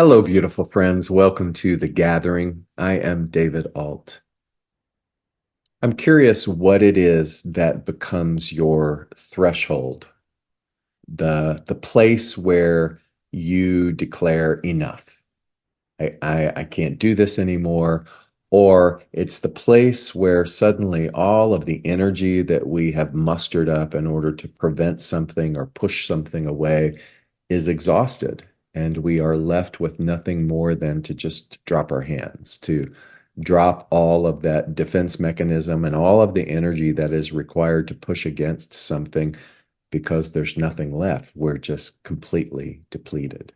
Hello, beautiful friends. Welcome to the gathering. I am David Ault. I'm curious what it is that becomes your threshold, the place where you declare enough. I can't do this anymore. Or it's the place where suddenly all of the energy that we have mustered up in order to prevent something or push something away is exhausted, and we are left with nothing more than to just drop our hands, to drop all of that defense mechanism and all of the energy that is required to push against something because there's nothing left. We're just completely depleted.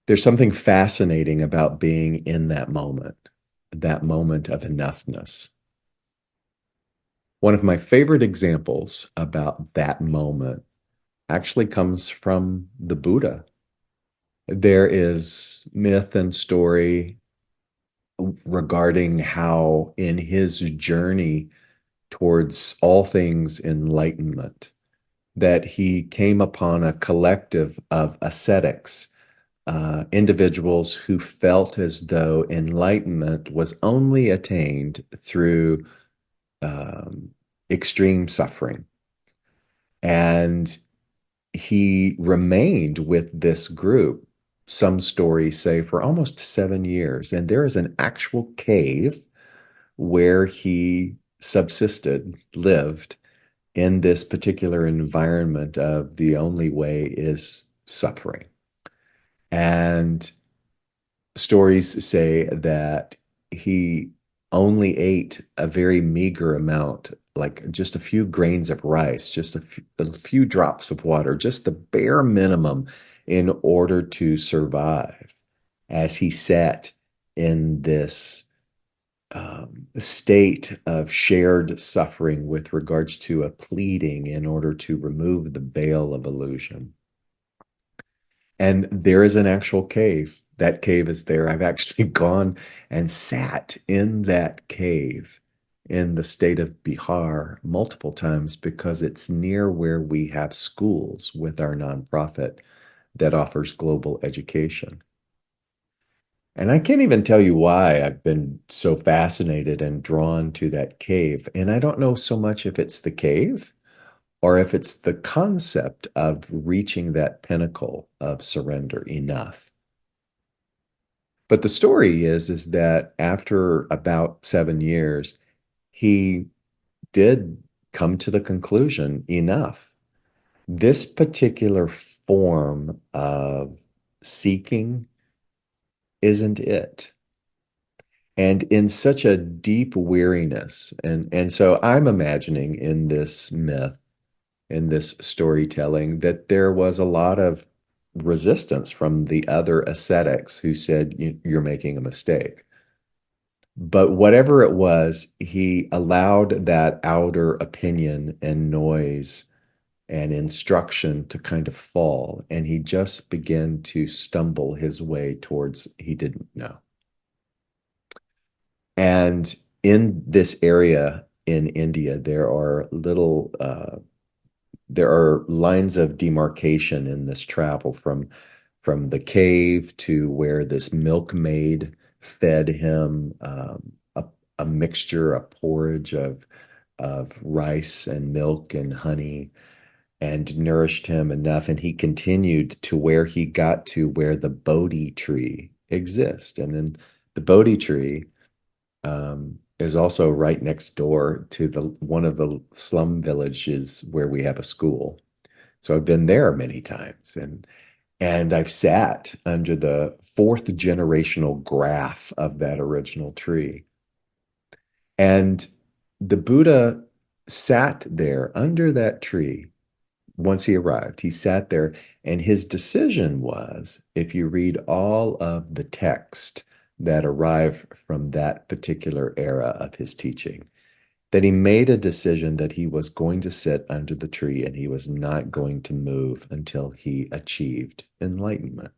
There's something fascinating about being in that moment of enoughness. One of my favorite examples about that moment actually comes from the Buddha. There is myth and story regarding how, in his journey towards all things enlightenment, that he came upon a collective of ascetics, individuals who felt as though enlightenment was only attained through um, extreme suffering. And he remained with this group, some stories say, for almost 7 years. And there is an actual cave where he subsisted, lived in this particular environment of the only way is suffering. And stories say that he only ate a very meager amount, like just a few grains of rice, just a few drops of water, just the bare minimum in order to survive, as he sat in this state of shared suffering with regards to a pleading in order to remove the veil of illusion. And there is an actual cave. That cave is there. I've actually gone and sat in that cave in the state of Bihar multiple times because it's near where we have schools with our nonprofit that offers global education. And I can't even tell you why I've been so fascinated and drawn to that cave. And I don't know so much if it's the cave or if it's the concept of reaching that pinnacle of surrender enough. But the story is that after about 7 years, he did come to the conclusion, enough. This particular form of seeking isn't it. And in such a deep weariness. And so I'm imagining in this myth, in this storytelling, that there was a lot of resistance from the other ascetics who said, You're making a mistake." But whatever it was, he allowed that outer opinion and noise and instruction to kind of fall, and he just began to stumble his way towards he didn't know. And in this area in India, there are lines of demarcation in this travel from the cave to where this milkmaid fed him a mixture, a porridge of rice and milk and honey, and nourished him enough. And he continued to where he got to where the Bodhi tree exists. And then the Bodhi tree is also right next door to the one of the slum villages where we have a school. So I've been there many times, and I've sat under the fourth generational graph of that original tree. And the Buddha sat there under that tree once he arrived. He sat there, and his decision was, if you read all of the text that arrive from that particular era of his teaching, that he made a decision that he was going to sit under the tree and he was not going to move until he achieved enlightenment.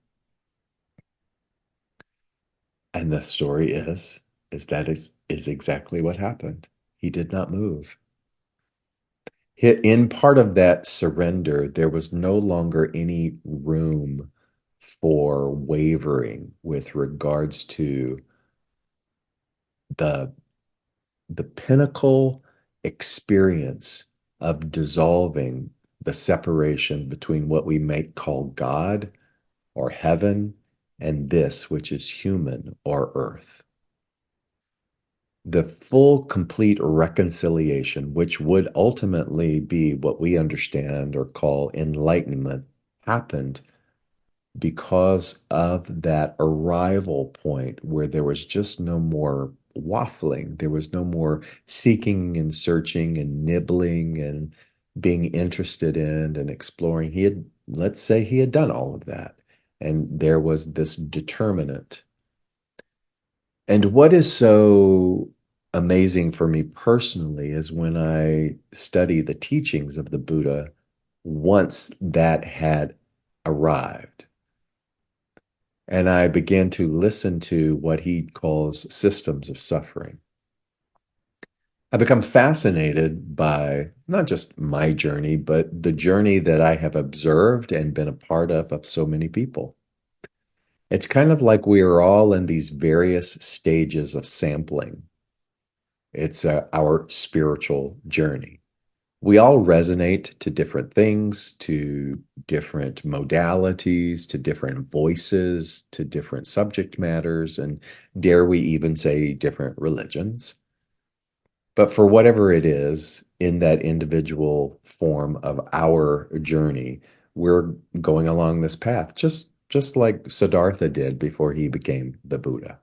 And the story is that is exactly what happened. He did not move. In part of that surrender, there was no longer any room for wavering with regards to the the pinnacle experience of dissolving the separation between what we might call God or heaven and this which is human or earth. The full, complete reconciliation, which would ultimately be what we understand or call enlightenment, happened because of that arrival point where there was just no more waffling. There was no more seeking and searching and nibbling and being interested in and exploring. He had, let's say, he had done all of that. And there was this determinant. And what is so amazing for me personally is when I study the teachings of the Buddha, once that had arrived, and I began to listen to what he calls systems of suffering. I become fascinated by not just my journey, but the journey that I have observed and been a part of so many people. It's kind of like we are all in these various stages of sampling. It's our spiritual journey. We all resonate to different things, to different modalities, to different voices, to different subject matters, and dare we even say different religions. But for whatever it is in that individual form of our journey, we're going along this path, just like Siddhartha did before he became the Buddha.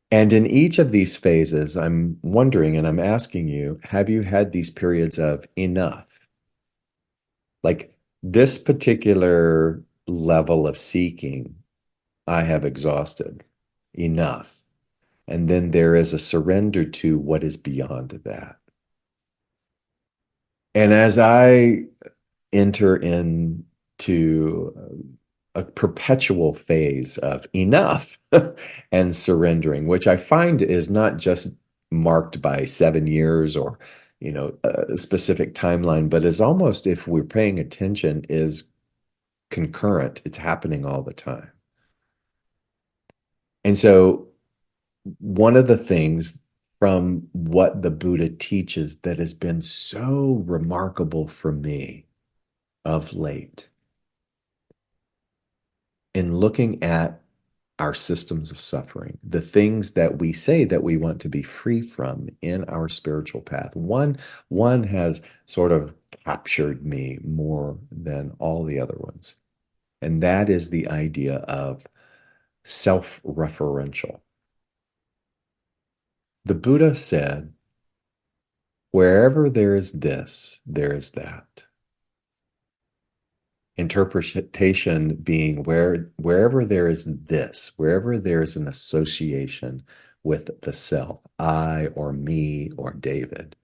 And in each of these phases, I'm wondering and I'm asking you, have you had these periods of enough? Like this particular level of seeking, I have exhausted enough. And then there is a surrender to what is beyond that. And as I enter into a perpetual phase of enough and surrendering, which I find is not just marked by 7 years or a specific timeline, but is almost, if we're paying attention, is concurrent. It's happening all the time. And so one of the things from what the Buddha teaches that has been so remarkable for me of late in looking at our systems of suffering, the things that we say that we want to be free from in our spiritual path. One has sort of captured me more than all the other ones. And that is the idea of self-referential. The Buddha said, wherever there is this, there is that. Interpretation being wherever there is this, wherever there is an association with the self, I or me or David,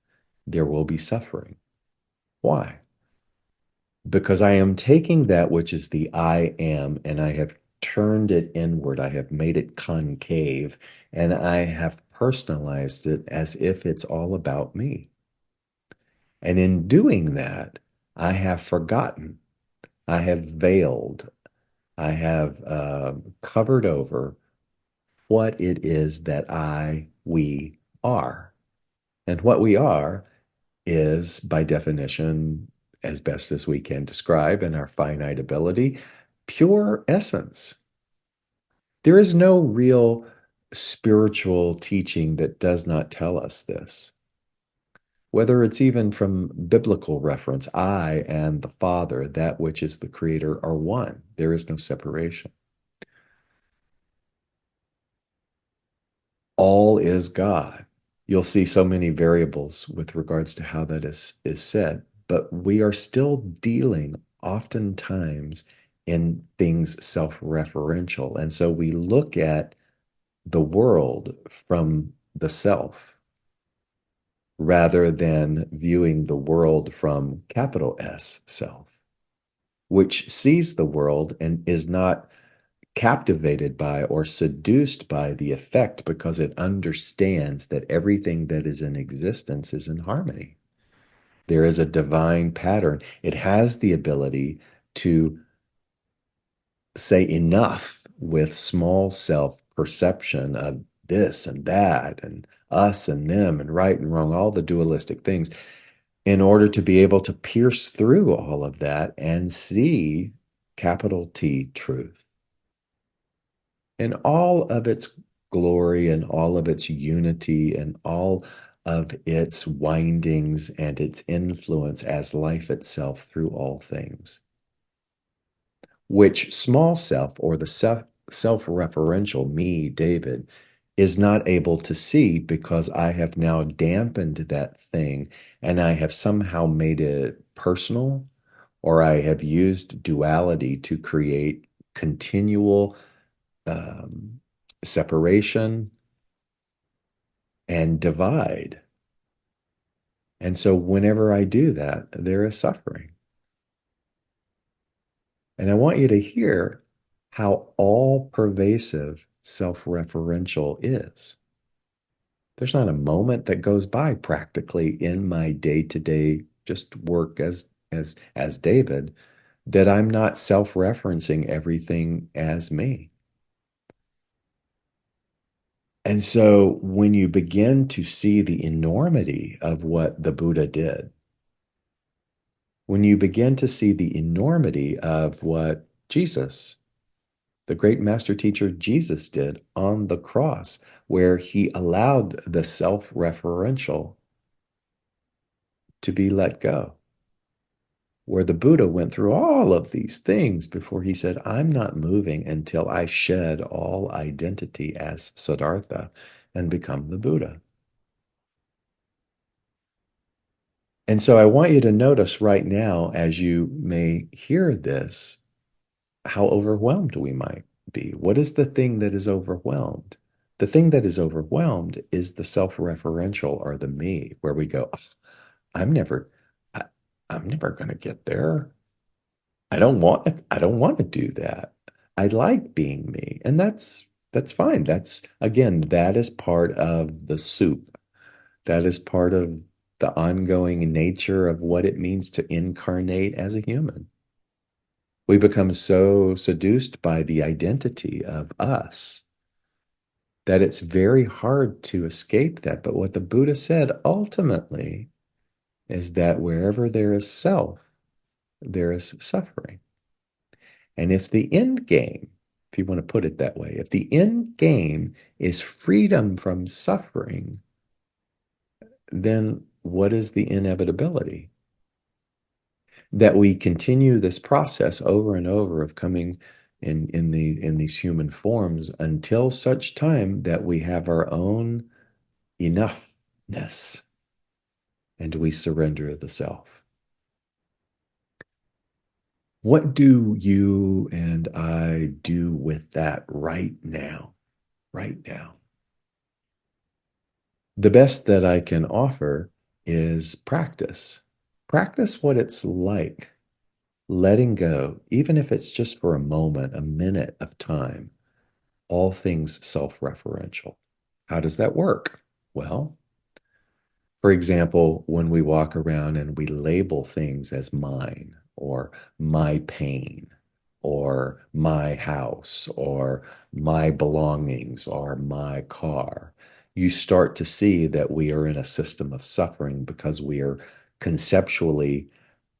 there will be suffering. Why? Because I am taking that which is the I am and I have turned it inward. I have made it concave and I have personalized it as if it's all about me. And in doing that, I have forgotten, I have veiled, I have covered over what it is that we are. And what we are is, by definition, as best as we can describe in our finite ability, pure essence. There is no real spiritual teaching that does not tell us this. Whether it's even from biblical reference, I and the Father, that which is the Creator, are one. There is no separation. All is God. You'll see so many variables with regards to how that is said, but we are still dealing oftentimes in things self-referential. And so we look at the world from the self rather than viewing the world from capital S self, which sees the world and is not captivated by or seduced by the effect because it understands that everything that is in existence is in harmony. There is a divine pattern. It has the ability to say enough with small self perception of this and that and us and them and right and wrong, all the dualistic things, in order to be able to pierce through all of that and see capital T truth in all of its glory and all of its unity and all of its windings and its influence as life itself through all things, which small self or the self-referential me, David, is not able to see because I have now dampened that thing and I have somehow made it personal, or I have used duality to create continual um, separation and divide. And so whenever I do that, there is suffering. And I want you to hear how all pervasive self-referential is. There's not a moment that goes by practically in my day-to-day just work as David that I'm not self-referencing everything as me. And so when you begin to see the enormity of what the Buddha did, when you begin to see the enormity of what Jesus, the great master teacher Jesus, did on the cross, where he allowed the self-referential to be let go, where the Buddha went through all of these things before he said, I'm not moving until I shed all identity as Siddhartha and become the Buddha. And so I want you to notice right now, as you may hear this, how overwhelmed we might be. What is the thing that is overwhelmed? The thing that is overwhelmed is the self-referential or the me, where we go, "Ugh, I'm never, I, I'm never going to get there. I don't want it. I don't want to do that. I like being me." And that's fine. That's again, that is part of the soup. That is part of the ongoing nature of what it means to incarnate as a human. We become so seduced by the identity of us that it's very hard to escape that. But what the Buddha said ultimately is that wherever there is self, there is suffering. And if the end game, if you want to put it that way, if the end game is freedom from suffering, then what is the inevitability? That we continue this process over and over of coming in these human forms until such time that we have our own enoughness and we surrender the self. What do you and I do with that right now? Right now. The best that I can offer is practice. Practice what it's like letting go, even if it's just for a moment, a minute of time, all things self-referential. How does that work? Well, for example, when we walk around and we label things as mine or my pain or my house or my belongings or my car, you start to see that we are in a system of suffering because we are conceptually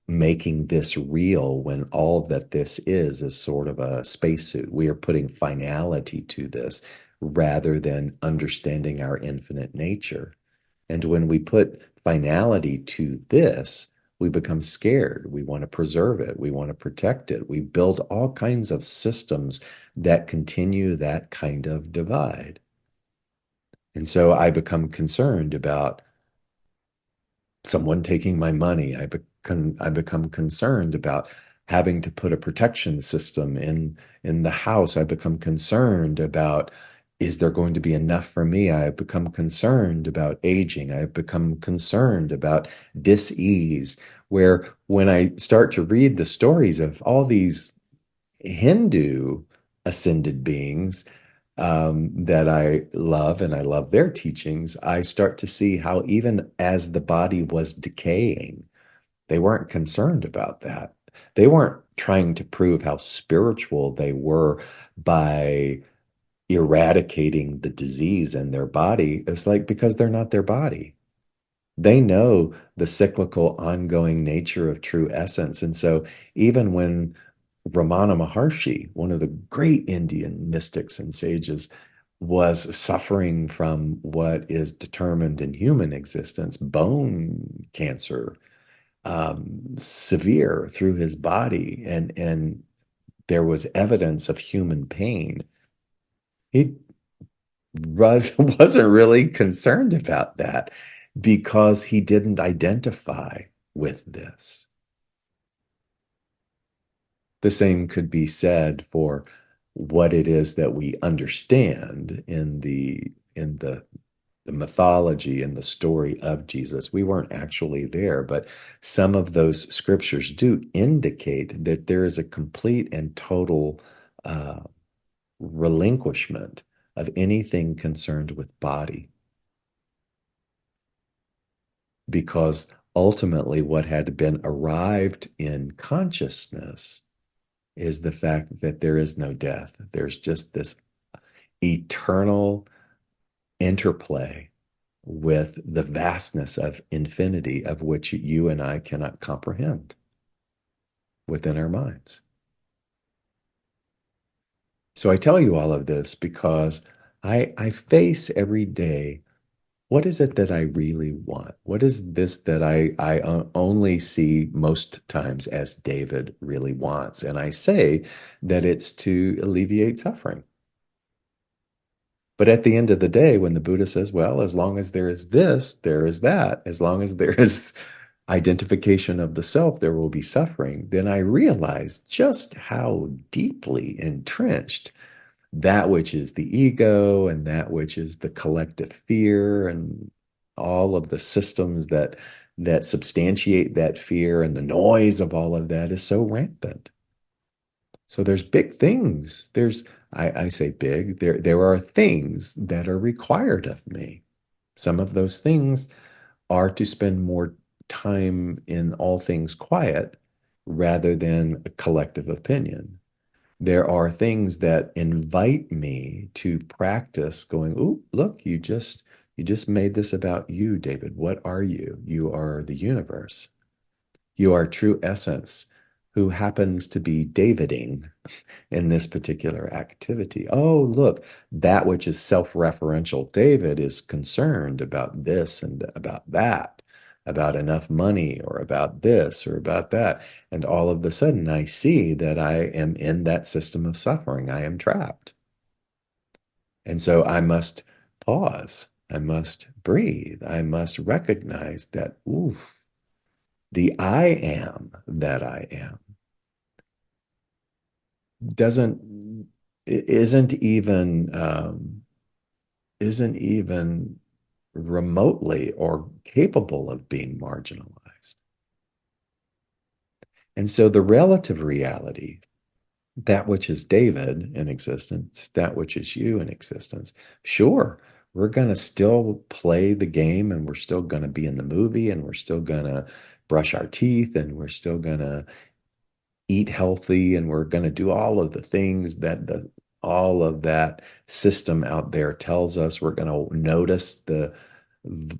making this real when all that this is sort of a spacesuit. We are putting finality to this rather than understanding our infinite nature. And when we put finality to this, we become scared. We want to preserve it. We want to protect it. We build all kinds of systems that continue that kind of divide. And so I become concerned about someone taking my money. I become concerned about having to put a protection system in the house. I become concerned about, is there going to be enough for me? I become concerned about aging. I become concerned about dis-ease, where when I start to read the stories of all these Hindu ascended beings that I love, and I love their teachings, I start to see how even as the body was decaying, they weren't concerned about that. They weren't trying to prove how spiritual they were by eradicating the disease in their body. It's like because they're not their body. They know the cyclical, ongoing nature of true essence. And so, even when Ramana Maharshi, one of the great Indian mystics and sages, was suffering from what is determined in human existence, bone cancer, severe through his body, and there was evidence of human pain. He wasn't really concerned about that because he didn't identify with this. The same could be said for what it is that we understand in the mythology and the story of Jesus. We weren't actually there, but some of those scriptures do indicate that there is a complete and total uh, relinquishment of anything concerned with body, because ultimately what had been arrived in consciousness is the fact that there is no death. There's just this eternal interplay with the vastness of infinity of which you and I cannot comprehend within our minds. So I tell you all of this because I face every day, what is it that I really want? What is this that I only see most times as David really wants? And I say that it's to alleviate suffering. But at the end of the day, when the Buddha says, well, as long as there is this, there is that, as long as there is identification of the self, there will be suffering, then I realize just how deeply entrenched that which is the ego and that which is the collective fear and all of the systems that substantiate that fear and the noise of all of that is so rampant. So there's big things. I say big, there are things that are required of me. Some of those things are to spend more time in all things quiet rather than a collective opinion. There are things that invite me to practice going, oh, look, you just made this about you, David. What are you? You are the universe. You are true essence who happens to be Daviding in this particular activity. Oh, look, that which is self-referential. David is concerned about this and about that, about enough money or about this or about that. And all of a sudden, I see that I am in that system of suffering. I am trapped. And so I must pause. I must breathe. I must recognize that, ooh, the I am that I am doesn't isn't even isn't even remotely or capable of being marginalized. And so the relative reality, that which is David in existence, that which is you in existence, sure, we're going to still play the game and we're still going to be in the movie and we're still going to brush our teeth and we're still going to eat healthy and we're going to do all of the things that the all of that system out there tells us. We're going to notice the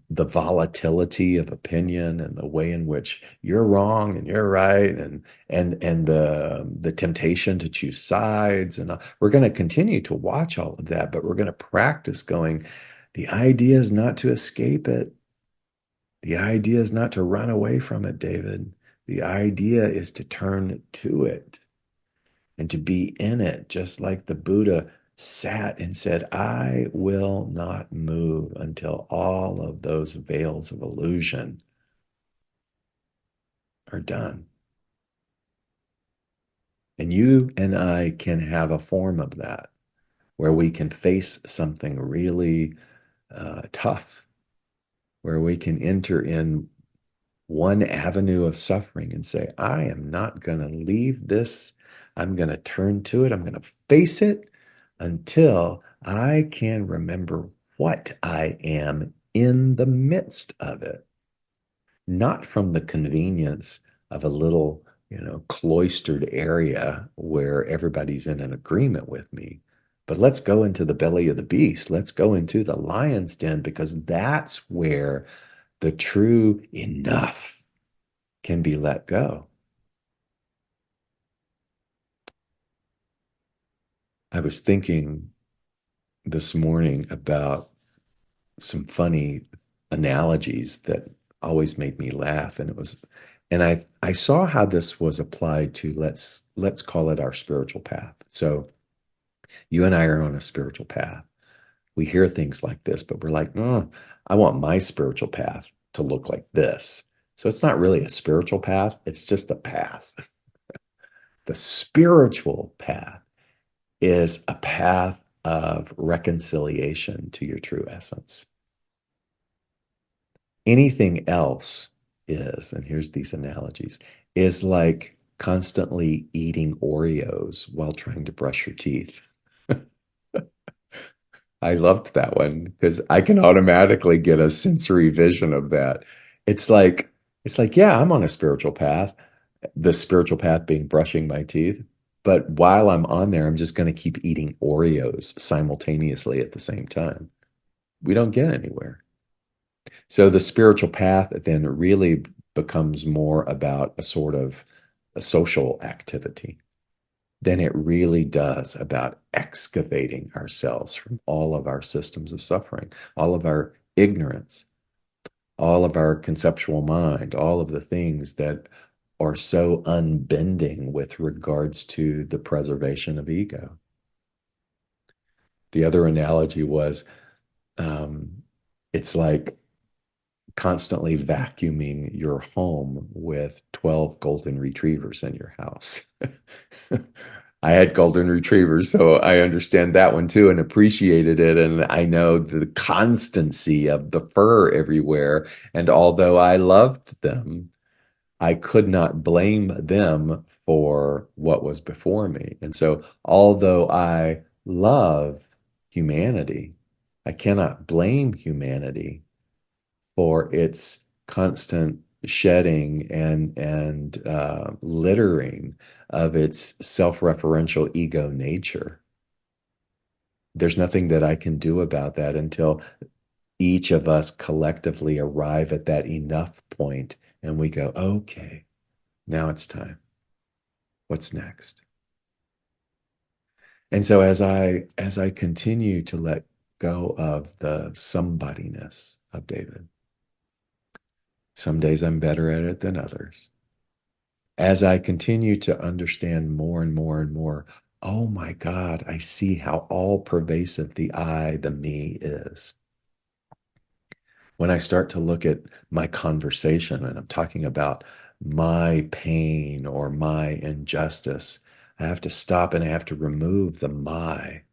volatility of opinion and the way in which you're wrong and you're right and the temptation to choose sides and we're going to continue to watch all of that, but we're going to practice going, the idea is not to escape it. The idea is not to run away from it, David. The idea is to turn to it and to be in it, just like the Buddha sat and said, I will not move until all of those veils of illusion are done. And you and I can have a form of that where we can face something really tough, where we can enter in one avenue of suffering and say, I am not going to leave this. I'm going to turn to it. I'm going to face it until I can remember what I am in the midst of it, not from the convenience of a little cloistered area where everybody's in an agreement with me. But let's go into the belly of the beast. Let's go into the lion's den because that's where the true enough can be let go. I was thinking this morning about some funny analogies that always made me laugh, and I saw how this was applied to let's call it our spiritual path. So you and I are on a spiritual path. We hear things like this, but we're like, oh, I want my spiritual path to look like this. So it's not really a spiritual path, it's just a path. The spiritual path is a path of reconciliation to your true essence. Anything else is, and here's these analogies, is like constantly eating Oreos while trying to brush your teeth. I loved that one because I can automatically get a sensory vision of that. It's like, yeah, I'm on a spiritual path, the spiritual path being brushing my teeth. But while I'm on there, I'm just going to keep eating Oreos simultaneously at the same time. We don't get anywhere. So the spiritual path then really becomes more about a sort of a social activity than it really does about excavating ourselves from all of our systems of suffering, all of our ignorance, all of our conceptual mind, all of the things that are so unbending with regards to the preservation of ego. The other analogy was it's like constantly vacuuming your home with 12 golden retrievers in your house. I had golden retrievers, so I understand that one too and appreciated it. And I know the constancy of the fur everywhere. And although I loved them, I could not blame them for what was before me. And so, although I love humanity, I cannot blame humanity for its constant shedding and littering of its self-referential ego nature. There's nothing that I can do about that until each of us collectively arrive at that enough point and we go, okay, now it's time. What's next? And so as I continue to let go of the somebodyness of David, some days I'm better at it than others. As I continue to understand more and more and more, oh my God, I see how all pervasive the I, the me is. When I start to look at my conversation and I'm talking about my pain or my injustice, I have to stop and I have to remove the my.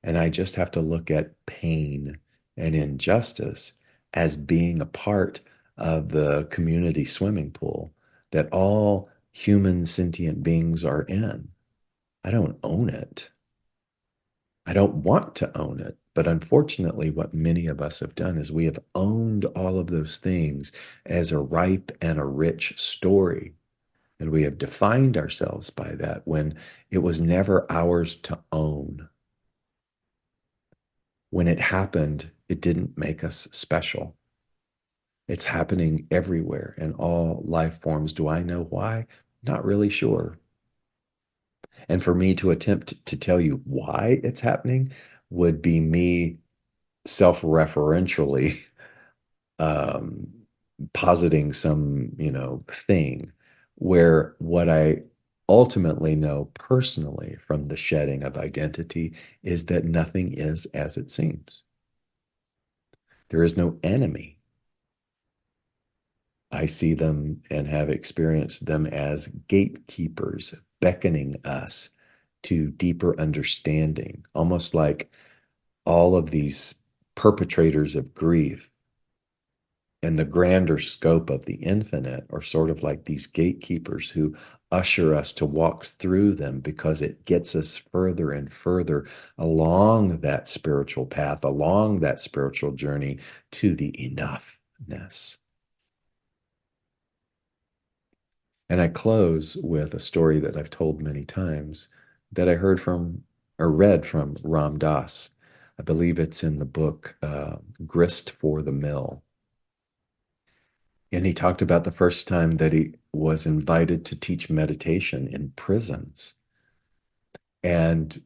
And I just have to look at pain and injustice as being a part of the community swimming pool that all human sentient beings are in. I don't own it. I don't want to own it. But unfortunately, what many of us have done is we have owned all of those things as a ripe and a rich story. And we have defined ourselves by that when it was never ours to own. When it happened, it didn't make us special. It's happening everywhere in all life forms. Do I know why? Not really sure. And for me to attempt to tell you why it's happening would be me self-referentially um, positing some, thing where what I ultimately know personally from the shedding of identity is that nothing is as it seems. There is no enemy. I see them and have experienced them as gatekeepers beckoning us to deeper understanding, almost like all of these perpetrators of grief and the grander scope of the infinite are sort of like these gatekeepers who usher us to walk through them because it gets us further and further along that spiritual path, along that spiritual journey to the enoughness. And I close with a story that I've told many times that I heard from or read from Ram Dass. I believe it's in the book Grist for the Mill. And he talked about the first time that he was invited to teach meditation in prisons. And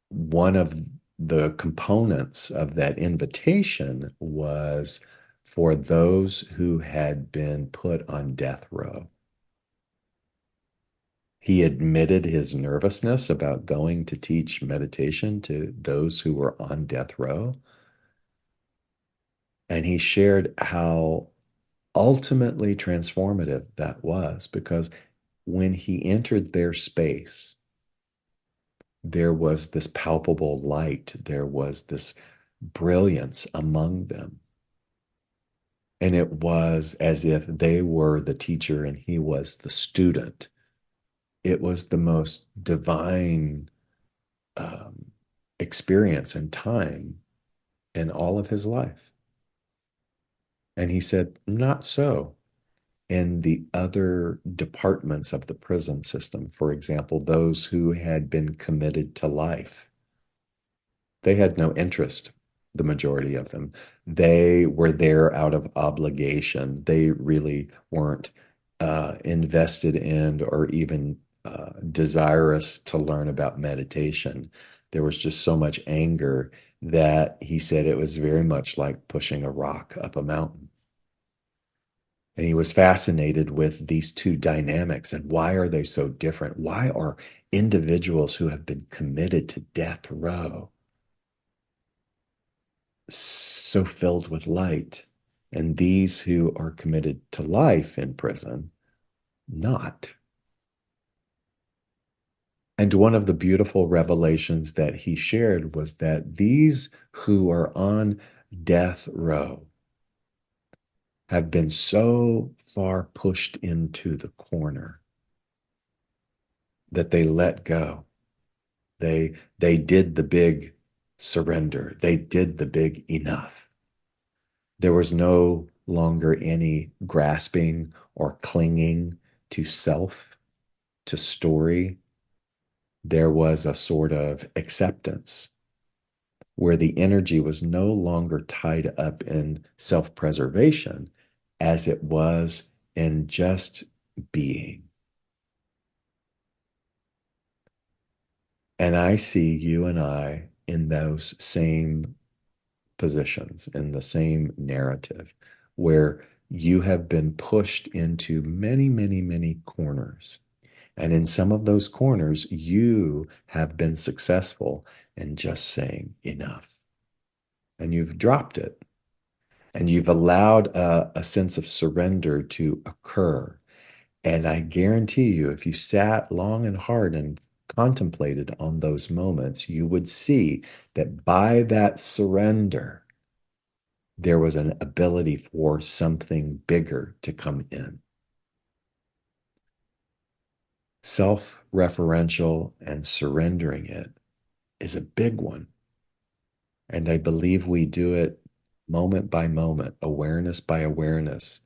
one of the components of that invitation was for those who had been put on death row. He admitted his nervousness about going to teach meditation to those who were on death row. And he shared how ultimately transformative that was because when he entered their space, there was this palpable light, there was this brilliance among them. And it was as if they were the teacher and he was the student. It was the most divine um, experience and time in all of his life. And he said, not so in the other departments of the prison system. For example, those who had been committed to life. They had no interest, the majority of them. They were there out of obligation. They really weren't invested in or even desirous to learn about meditation. There was just so much anger that he said it was very much like pushing a rock up a mountain. And he was fascinated with these two dynamics and why are they so different? Why are individuals who have been committed to death row so filled with light, and these who are committed to life in prison, not? And one of the beautiful revelations that he shared was that these who are on death row have been so far pushed into the corner that they let go. They did the big surrender. They did the big enough. There was no longer any grasping or clinging to self, to story. There was a sort of acceptance where the energy was no longer tied up in self preservation as it was in just being. And I see you and I in those same positions, in the same narrative, where you have been pushed into many, many, many corners. And in some of those corners, you have been successful in just saying enough. And you've dropped it. And you've allowed a sense of surrender to occur. And I guarantee you, if you sat long and hard and contemplated on those moments, you would see that by that surrender, there was an ability for something bigger to come in. Self-referential and surrendering it is a big one. And I believe we do it moment by moment, awareness by awareness,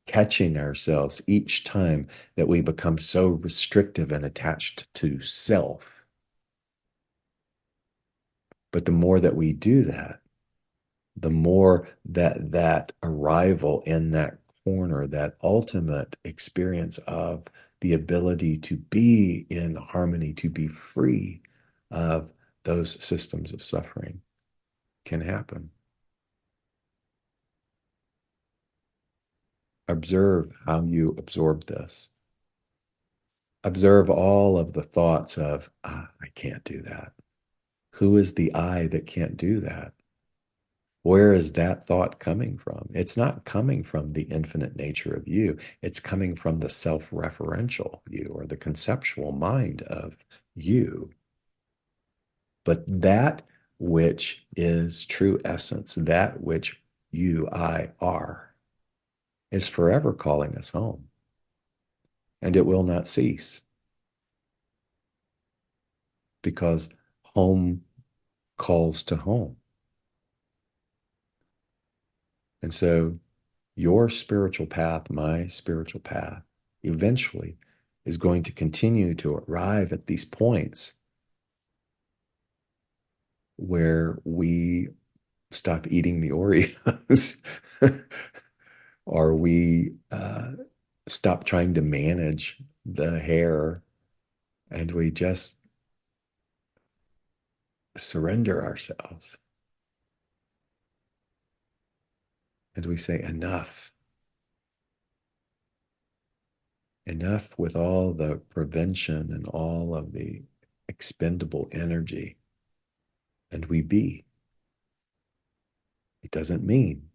catching ourselves each time that we become so restrictive and attached to self. But the more that we do that, the more that that arrival in that corner, that ultimate experience of the ability to be in harmony, to be free of those systems of suffering can happen. Observe how you absorb this. Observe all of the thoughts of, I can't do that. Who is the I that can't do that? Where is that thought coming from? It's not coming from the infinite nature of you. It's coming from the self-referential you or the conceptual mind of you. But that which is true essence, that which you, I are, is forever calling us home. And it will not cease because home calls to home. And so your spiritual path, my spiritual path, eventually is going to continue to arrive at these points where we stop eating the Oreos or we stop trying to manage the hair and we just surrender ourselves and we say, enough, enough with all the prevention and all of the expendable energy. And we be. It doesn't mean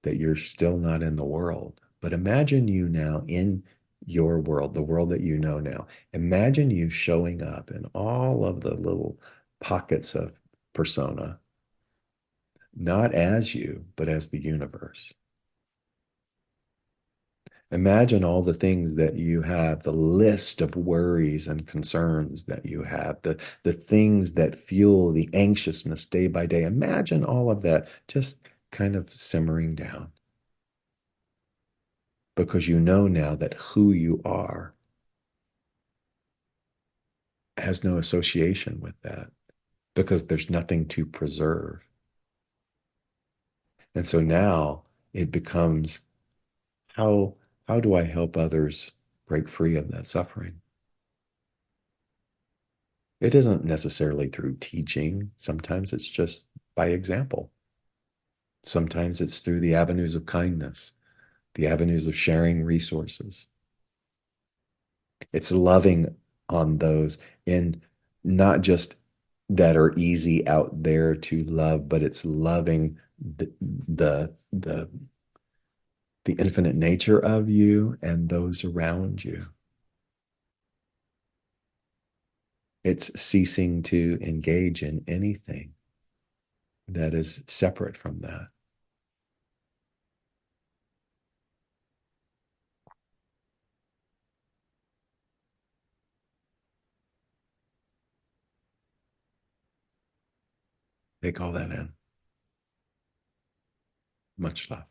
that you're still not in the world, but imagine you now in your world, the world that you know now. Imagine you showing up in all of the little pockets of persona, not as you, but as the universe. Imagine all the things that you have, the list of worries and concerns that you have, the things that fuel the anxiousness day by day. Imagine all of that just kind of simmering down because you know now that who you are has no association with that because there's nothing to preserve. And so now it becomes how how do I help others break free of that suffering? It isn't necessarily through teaching. Sometimes it's just by example. Sometimes it's through the avenues of kindness, the avenues of sharing resources. It's loving on those in not just that are easy out there to love, but it's loving the infinite nature of you and those around you. It's ceasing to engage in anything that is separate from that. Take all that in. Much love.